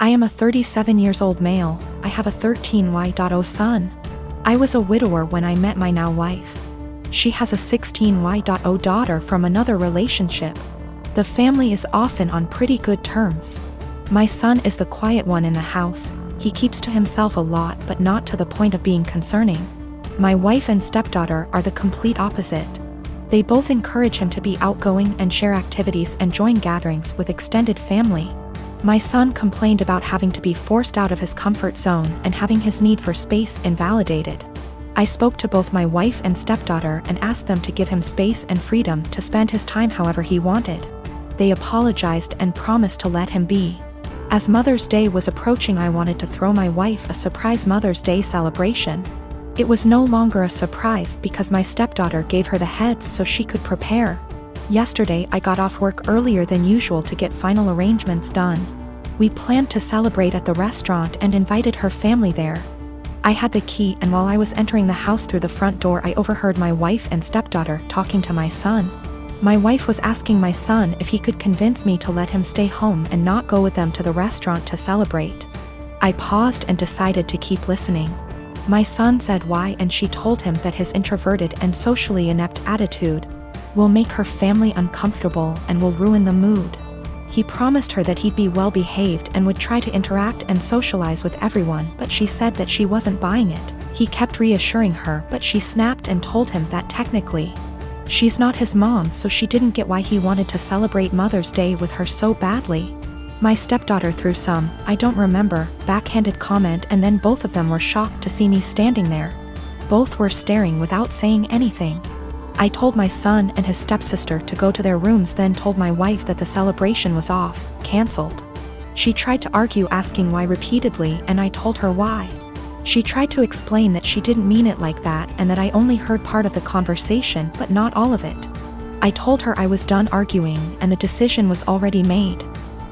I am a 37 years old male. I have a 13Y.0 son. I was a widower when I met my now wife. She has a 16Y.0 daughter from another relationship. The family is often on pretty good terms. My son is the quiet one in the house. He keeps to himself a lot, but not to the point of being concerning. My wife and stepdaughter are the complete opposite. They both encourage him to be outgoing and share activities and join gatherings with extended family. My son complained about having to be forced out of his comfort zone and having his need for space invalidated. I spoke to both my wife and stepdaughter and asked them to give him space and freedom to spend his time however he wanted. They apologized and promised to let him be. As Mother's Day was approaching, I wanted to throw my wife a surprise Mother's Day celebration. It was no longer a surprise because my stepdaughter gave her the heads so she could prepare. Yesterday I got off work earlier than usual to get final arrangements done. We planned to celebrate at the restaurant and invited her family there. I had the key, and while I was entering the house through the front door, I overheard my wife and stepdaughter talking to my son. My wife was asking my son if he could convince me to let him stay home and not go with them to the restaurant to celebrate. I paused and decided to keep listening. My son said why, and she told him that his introverted and socially inept attitude will make her family uncomfortable and will ruin the mood. He promised her that he'd be well behaved and would try to interact and socialize with everyone, but she said that she wasn't buying it. He kept reassuring her, but she snapped and told him that technically she's not his mom, so she didn't get why he wanted to celebrate Mother's Day with her so badly. My stepdaughter threw some, I don't remember, backhanded comment, and then both of them were shocked to see me standing there. Both were staring without saying anything. I told my son and his stepsister to go to their rooms, then told my wife that the celebration was off, cancelled. She tried to argue, asking why repeatedly, and I told her why. She tried to explain that she didn't mean it like that and that I only heard part of the conversation but not all of it. I told her I was done arguing and the decision was already made.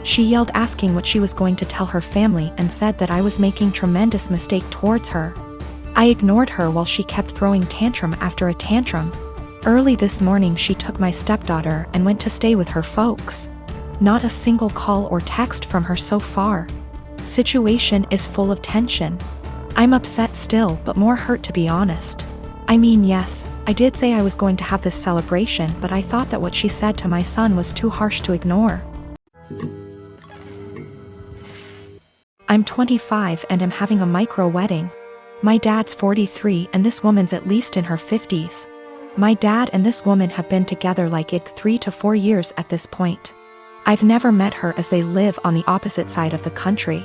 She yelled, asking what she was going to tell her family, and said that I was making tremendous mistake towards her. I ignored her while she kept throwing tantrum after a tantrum. Early this morning she took my stepdaughter and went to stay with her folks. Not a single call or text from her so far. Situation is full of tension. I'm upset still, but more hurt, to be honest. I mean, yes, I did say I was going to have this celebration, but I thought that what she said to my son was too harsh to ignore. I'm 25 and am having a micro wedding. My dad's 43 and this woman's at least in her 50s. My dad and this woman have been together like 3 to 4 years at this point. I've never met her as they live on the opposite side of the country.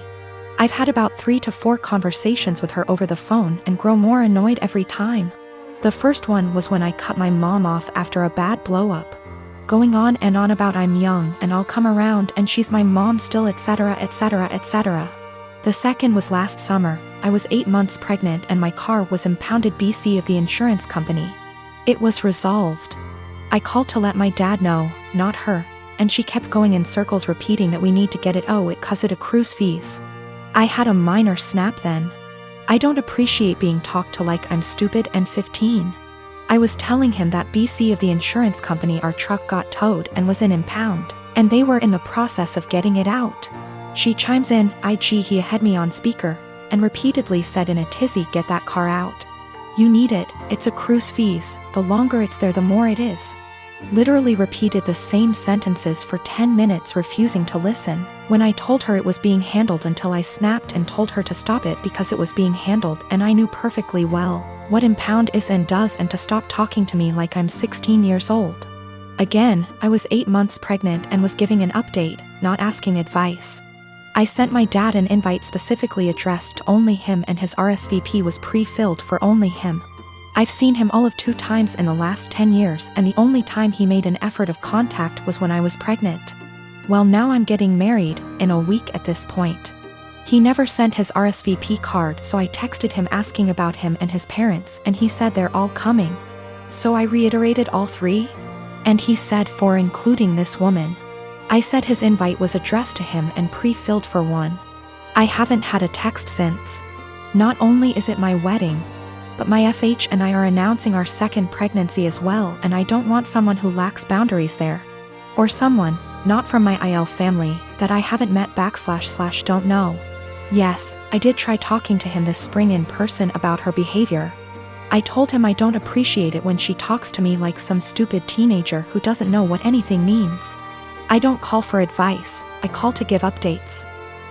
I've had about 3 to 4 conversations with her over the phone and grow more annoyed every time. The first one was when I cut my mom off after a bad blow-up. Going on and on about I'm young and I'll come around and she's my mom still, etc, etc, etc. The second was last summer. I was 8 months pregnant and my car was impounded BC of the insurance company. It was resolved. I called to let my dad know, not her, and she kept going in circles repeating that we need to get it, it 'cause it accrues fees. I had a minor snap then. I don't appreciate being talked to like I'm stupid and 15. I was telling him that BC of the insurance company, our truck got towed and was in impound, and they were in the process of getting it out. She chimes in, he had me on speaker, and repeatedly said in a tizzy, get that car out. You need it, it's accrues fees, the longer it's there the more it is. Literally repeated the same sentences for 10 minutes, refusing to listen. When I told her it was being handled until I snapped and told her to stop it because it was being handled, and I knew perfectly well what impound is and does, and to stop talking to me like I'm 16 years old. Again, I was 8 months pregnant and was giving an update, not asking advice. I sent my dad an invite specifically addressed to only him, and his RSVP was pre-filled for only him. I've seen him all of 2 times in the last 10 years, and the only time he made an effort of contact was when I was pregnant. Well, now I'm getting married, in a week at this point. He never sent his RSVP card, so I texted him asking about him and his parents, and he said they're all coming. So I reiterated all 3? And he said 4, including this woman. I said his invite was addressed to him and pre-filled for 1. I haven't had a text since. Not only is it my wedding, but my FH and I are announcing our 2nd pregnancy as well, and I don't want someone who lacks boundaries there. Or someone, not from my IL family, That I haven't met / don't know. Yes, I did try talking to him this spring in person about her behavior. I told him I don't appreciate it when she talks to me like some stupid teenager who doesn't know what anything means. I don't call for advice, I call to give updates.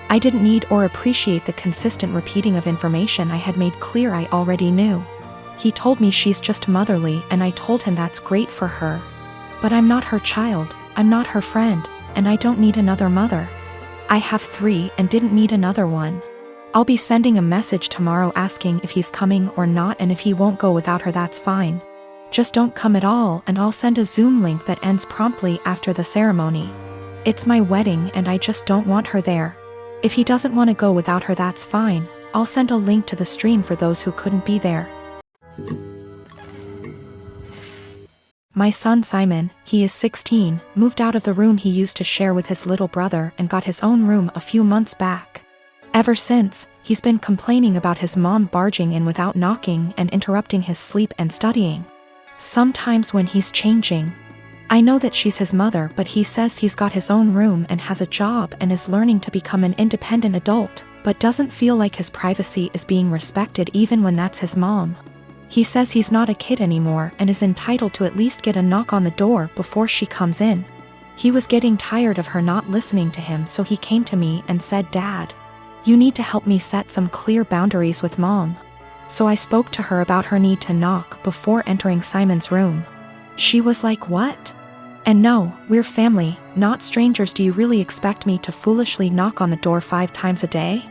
I didn't need or appreciate the consistent repeating of information I had made clear I already knew. He told me she's just motherly, and I told him that's great for her. But I'm not her child, I'm not her friend, and I don't need another mother. I have 3 and didn't need another one. I'll be sending a message tomorrow asking if he's coming or not, and if he won't go without her, that's fine. Just don't come at all, and I'll send a Zoom link that ends promptly after the ceremony. It's my wedding and I just don't want her there. If he doesn't want to go without her, that's fine. I'll send a link to the stream for those who couldn't be there. My son Simon, he is 16, moved out of the room he used to share with his little brother and got his own room a few months back. Ever since, he's been complaining about his mom barging in without knocking and interrupting his sleep and studying. Sometimes when he's changing. I know that she's his mother, but he says he's got his own room and has a job and is learning to become an independent adult, but doesn't feel like his privacy is being respected even when that's his mom. He says he's not a kid anymore and is entitled to at least get a knock on the door before she comes in. He was getting tired of her not listening to him, so he came to me and said, "Dad, you need to help me set some clear boundaries with Mom." So I spoke to her about her need to knock before entering Simon's room. She was like, "What? And no, we're family, not strangers. Do you really expect me to foolishly knock on the door 5 times a day?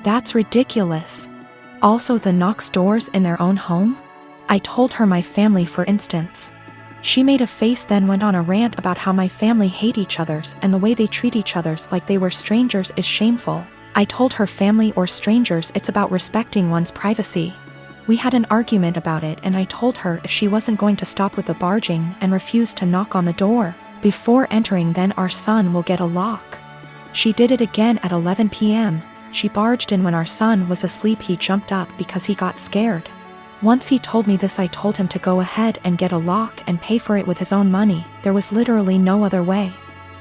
That's ridiculous. Also, the knocks doors in their own home?" I told her my family, for instance. She made a face, then went on a rant about how my family hate each other's and the way they treat each other's like they were strangers is shameful. I told her family or strangers, it's about respecting one's privacy. We had an argument about it, and I told her if she wasn't going to stop with the barging and refuse to knock on the door before entering, then our son will get a lock. She did it again at 11 p.m. She barged in when our son was asleep. He jumped up because he got scared. Once he told me this, I told him to go ahead and get a lock and pay for it with his own money. There was literally no other way.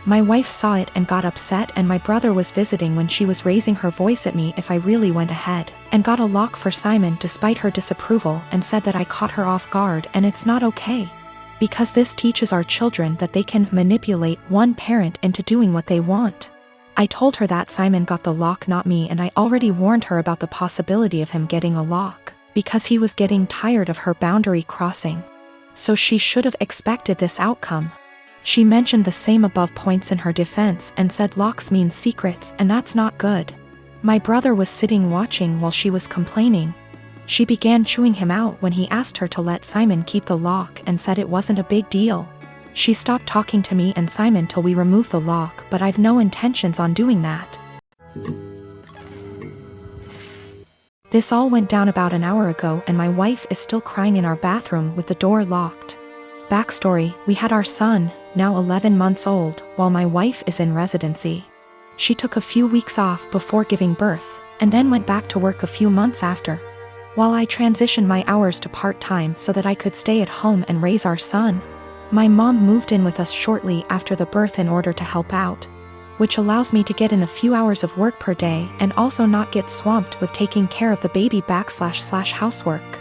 My wife saw it and got upset, and my brother was visiting when she was raising her voice at me if I really went ahead and got a lock for Simon despite her disapproval, and said that I caught her off guard and it's not okay. Because this teaches our children that they can manipulate one parent into doing what they want. I told her that Simon got the lock, not me, and I already warned her about the possibility of him getting a lock because he was getting tired of her boundary crossing. So she should have expected this outcome. She mentioned the same above points in her defense and said locks mean secrets, and that's not good. My brother was sitting watching while she was complaining. She began chewing him out when he asked her to let Simon keep the lock and said it wasn't a big deal. She stopped talking to me and Simon till we removed the lock, but I've no intentions on doing that. This all went down about an hour ago, and my wife is still crying in our bathroom with the door locked. Backstory: we had our son, now 11 months old, while my wife is in residency. She took a few weeks off before giving birth, and then went back to work a few months after, while I transitioned my hours to part-time so that I could stay at home and raise our son. My mom moved in with us shortly after the birth in order to help out, which allows me to get in a few hours of work per day and also not get swamped with taking care of the baby / housework.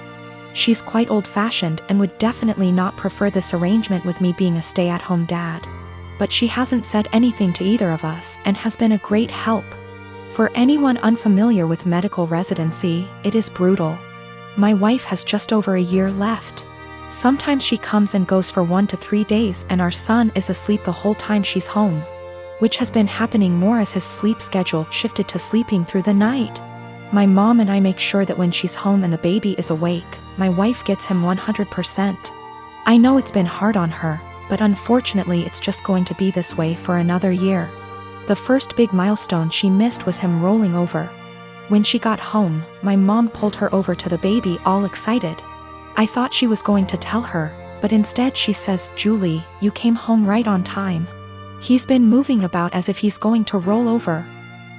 She's quite old-fashioned and would definitely not prefer this arrangement with me being a stay-at-home dad. But she hasn't said anything to either of us and has been a great help. For anyone unfamiliar with medical residency, it is brutal. My wife has just over a year left. Sometimes she comes and goes for 1 to 3 days, and our son is asleep the whole time she's home, which has been happening more as his sleep schedule shifted to sleeping through the night. My mom and I make sure that when she's home and the baby is awake, my wife gets him 100%. I know it's been hard on her, but unfortunately it's just going to be this way for another year. The first big milestone she missed was him rolling over. When she got home, my mom pulled her over to the baby all excited. I thought she was going to tell her, but instead she says, "Julie, you came home right on time. He's been moving about as if he's going to roll over."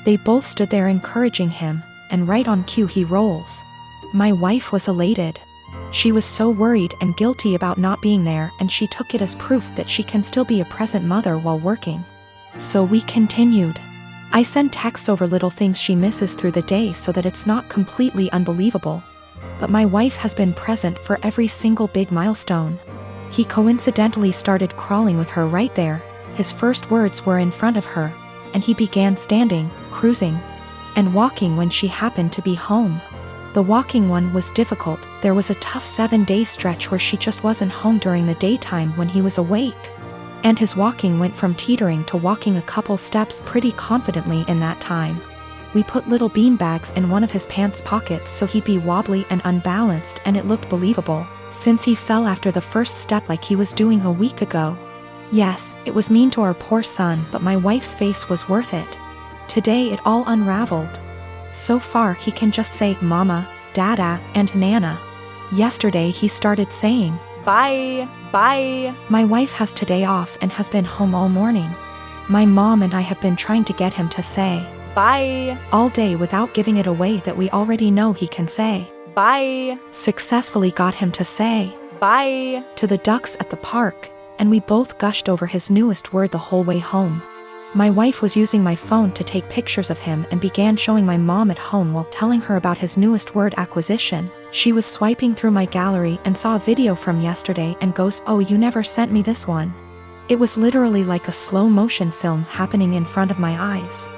They both stood there encouraging him, and right on cue he rolls. My wife was elated. She was so worried and guilty about not being there, and she took it as proof that she can still be a present mother while working. So we continued. I send texts over little things she misses through the day so that it's not completely unbelievable. But my wife has been present for every single big milestone. He coincidentally started crawling with her right there. His first words were in front of her, and he began standing, cruising, and walking when she happened to be home. The walking one was difficult. There was a tough 7-day stretch where she just wasn't home during the daytime when he was awake. And his walking went from teetering to walking a couple steps pretty confidently in that time. We put little beanbags in one of his pants pockets so he'd be wobbly and unbalanced, and it looked believable, since he fell after the first step like he was doing a week ago. Yes, it was mean to our poor son, but my wife's face was worth it. Today it all unraveled. So far he can just say mama, dada, and nana. Yesterday he started saying, bye, bye. My wife has today off and has been home all morning. My mom and I have been trying to get him to say, bye, all day without giving it away that we already know he can say, bye. Successfully got him to say, bye, to the ducks at the park, and we both gushed over his newest word the whole way home. My wife was using my phone to take pictures of him and began showing my mom at home while telling her about his newest word acquisition. She was swiping through my gallery and saw a video from yesterday and goes, "Oh, you never sent me this one." It was literally like a slow motion film happening in front of my eyes.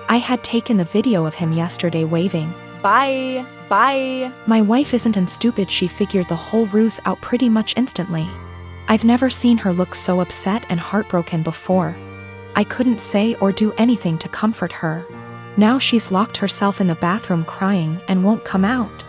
I had taken the video of him yesterday waving, bye, bye. My wife isn't stupid, she figured the whole ruse out pretty much instantly. I've never seen her look so upset and heartbroken before. I couldn't say or do anything to comfort her. Now she's locked herself in the bathroom crying and won't come out.